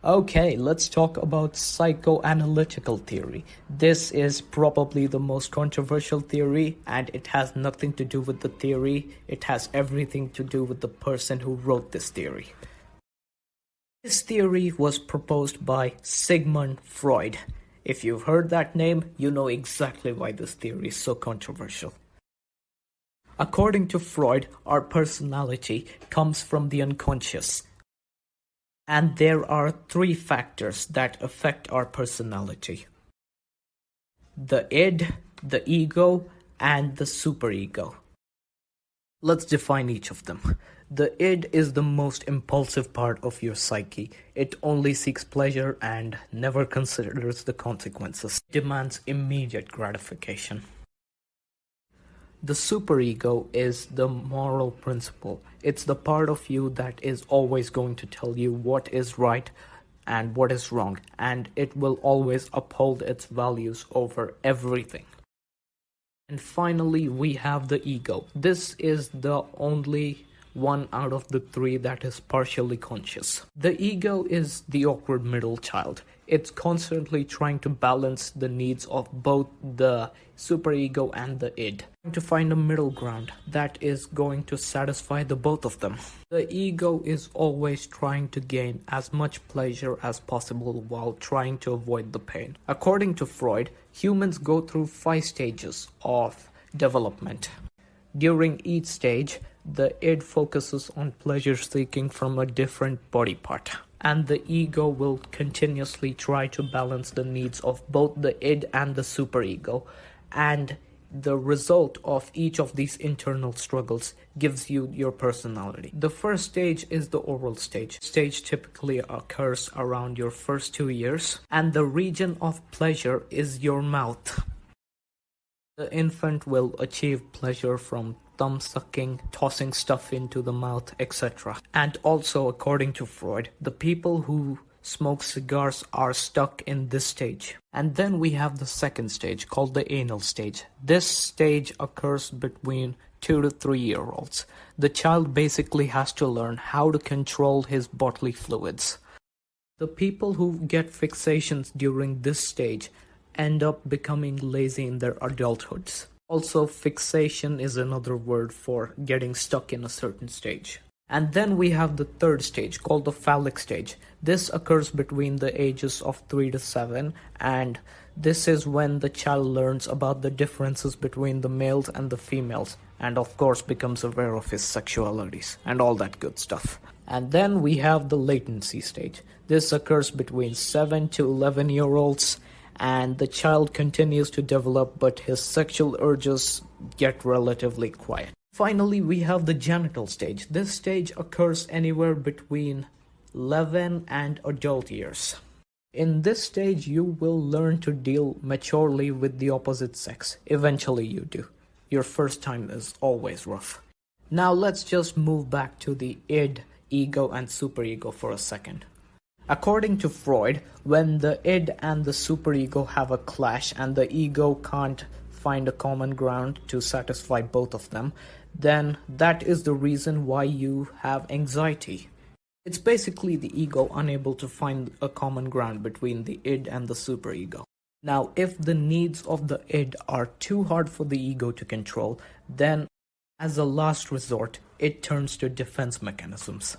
Okay, let's talk about psychoanalytical theory. This is probably the most controversial theory, and it has nothing to do with the theory. It has everything to do with the person who wrote this theory. This theory was proposed by Sigmund Freud. If you've heard that name, you know exactly why this theory is so controversial. According to Freud, our personality comes from the unconscious. And there are three factors that affect our personality: the id, the ego, and the superego. Let's define each of them. The id is the most impulsive part of your psyche. It only seeks pleasure and never considers the consequences. It demands immediate gratification. The superego is the moral principle. It's the part of you that is always going to tell you what is right and what is wrong, and it will always uphold its values over everything. And finally, we have the ego. This is the only one out of the three that is partially conscious. The ego is the awkward middle child. It's constantly trying to balance the needs of both the superego and the id, trying to find a middle ground that is going to satisfy the both of them. The ego is always trying to gain as much pleasure as possible while trying to avoid the pain. According to Freud, humans go through 5 stages of development. During each stage, the id focuses on pleasure seeking from a different body part, and the ego will continuously try to balance the needs of both the id and the superego, and the result of each of these internal struggles gives you your personality. The first stage is the oral stage. Stage typically occurs around your first 2 years, and the region of pleasure is your mouth. The infant will achieve pleasure from thumb sucking, tossing stuff into the mouth, etc. And also, according to Freud, the people who smoke cigars are stuck in this stage. And then we have the second stage, called the anal stage. This stage occurs between 2 to 3 year olds. The child basically has to learn how to control his bodily fluids. The people who get fixations during this stage end up becoming lazy in their adulthoods. Also, fixation is another word for getting stuck in a certain stage. And then we have the third stage, called the phallic stage. This occurs between the ages of 3 to 7, and this is when the child learns about the differences between the males and the females, and of course becomes aware of his sexualities and all that good stuff. And then we have the latency stage. This occurs between 7 to 11 year olds, and the child continues to develop, but his sexual urges get relatively quiet. Finally, we have the genital stage. This stage occurs anywhere between 11 and adult years. In this stage, you will learn to deal maturely with the opposite sex. Eventually you do. Your first time is always rough. Now let's just move back to the id, ego, and superego for a second. According to Freud, when the id and the superego have a clash and the ego can't find a common ground to satisfy both of them, then that is the reason why you have anxiety. It's basically the ego unable to find a common ground between the id and the superego. Now, if the needs of the id are too hard for the ego to control, then as a last resort, it turns to defense mechanisms.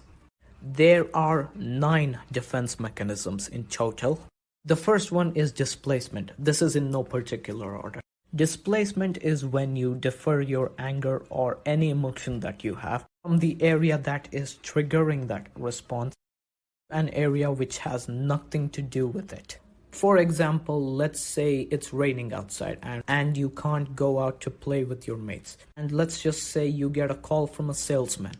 There are 9 defense mechanisms in total. The first one is displacement. This is in no particular order. Displacement is when you defer your anger or any emotion that you have from the area that is triggering that response to an area which has nothing to do with it. For example, let's say it's raining outside and you can't go out to play with your mates. And let's just say you get a call from a salesman,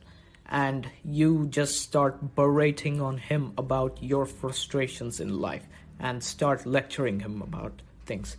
and you just start berating on him about your frustrations in life and start lecturing him about things.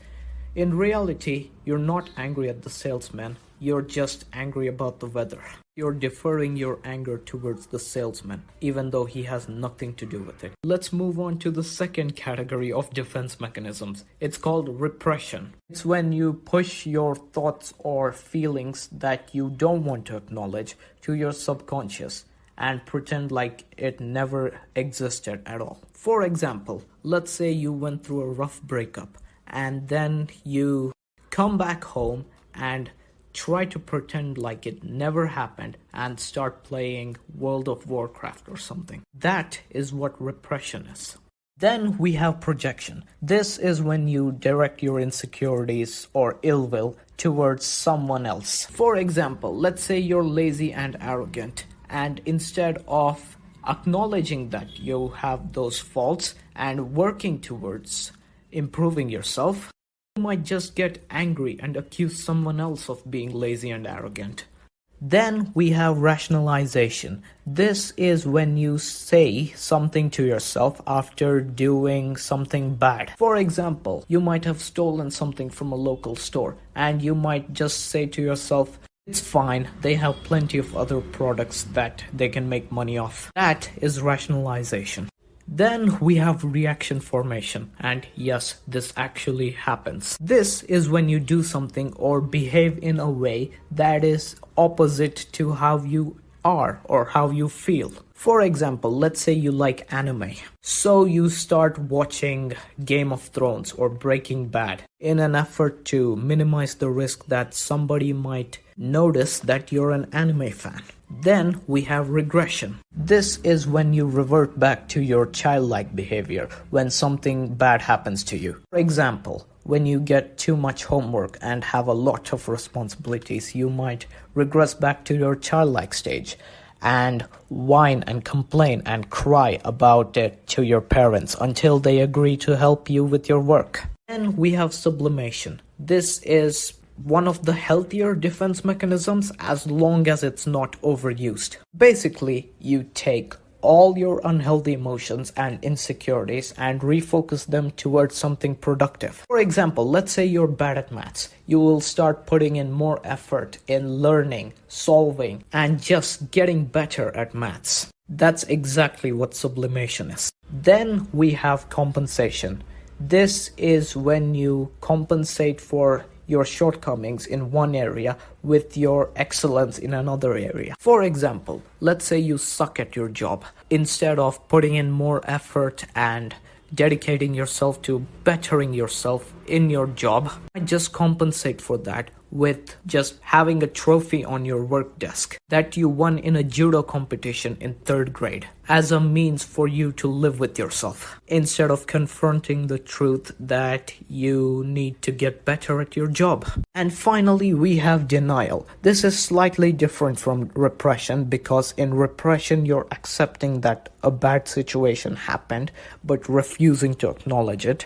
In reality, you're not angry at the salesman, you're just angry about the weather. You're deferring your anger towards the salesman, even though he has nothing to do with it. Let's move on to the second category of defense mechanisms. It's called repression. It's when you push your thoughts or feelings that you don't want to acknowledge to your subconscious, and pretend like it never existed at all. For example, let's say you went through a rough breakup and then you come back home and try to pretend like it never happened and start playing World of Warcraft or something. That is what repression is. Then we have projection. This is when you direct your insecurities or ill will towards someone else. For example, let's say you're lazy and arrogant, and instead of acknowledging that you have those faults and working towards improving yourself, you might just get angry and accuse someone else of being lazy and arrogant. Then we have rationalization. This is when you say something to yourself after doing something bad. For example, you might have stolen something from a local store and you might just say to yourself, "It's fine, they have plenty of other products that they can make money off." That is rationalization. Then we have reaction formation, and yes, this actually happens. This is when you do something or behave in a way that is opposite to how you are or how you feel. For example, let's say you like anime. So you start watching Game of Thrones or Breaking Bad in an effort to minimize the risk that somebody might notice that you're an anime fan. Then we have regression. This is when you revert back to your childlike behavior when something bad happens to you. For example, when you get too much homework and have a lot of responsibilities, you might regress back to your childlike stage and whine and complain and cry about it to your parents until they agree to help you with your work. Then we have sublimation. This is one of the healthier defense mechanisms as long as it's not overused. Basically, you take all your unhealthy emotions and insecurities and refocus them towards something productive. For example, let's say you're bad at maths. You will start putting in more effort in learning, solving, and just getting better at maths. That's exactly what sublimation is. Then we have compensation. This is when you compensate for your shortcomings in one area with your excellence in another area. For example, let's say you suck at your job. Instead of putting in more effort and dedicating yourself to bettering yourself in your job, I just compensate for that with just having a trophy on your work desk that you won in a judo competition in 3rd grade as a means for you to live with yourself instead of confronting the truth that you need to get better at your job. And finally, we have denial. This is slightly different from repression because in repression you're accepting that a bad situation happened but refusing to acknowledge it.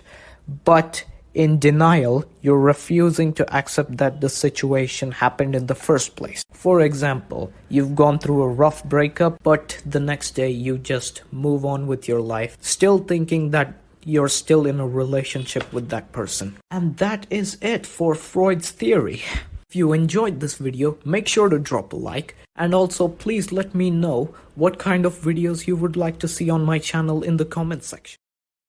But in denial, you're refusing to accept that the situation happened in the first place. For example, you've gone through a rough breakup, but the next day you just move on with your life, still thinking that you're still in a relationship with that person. And that is it for Freud's theory. If you enjoyed this video, make sure to drop a like, and also please let me know what kind of videos you would like to see on my channel in the comment section.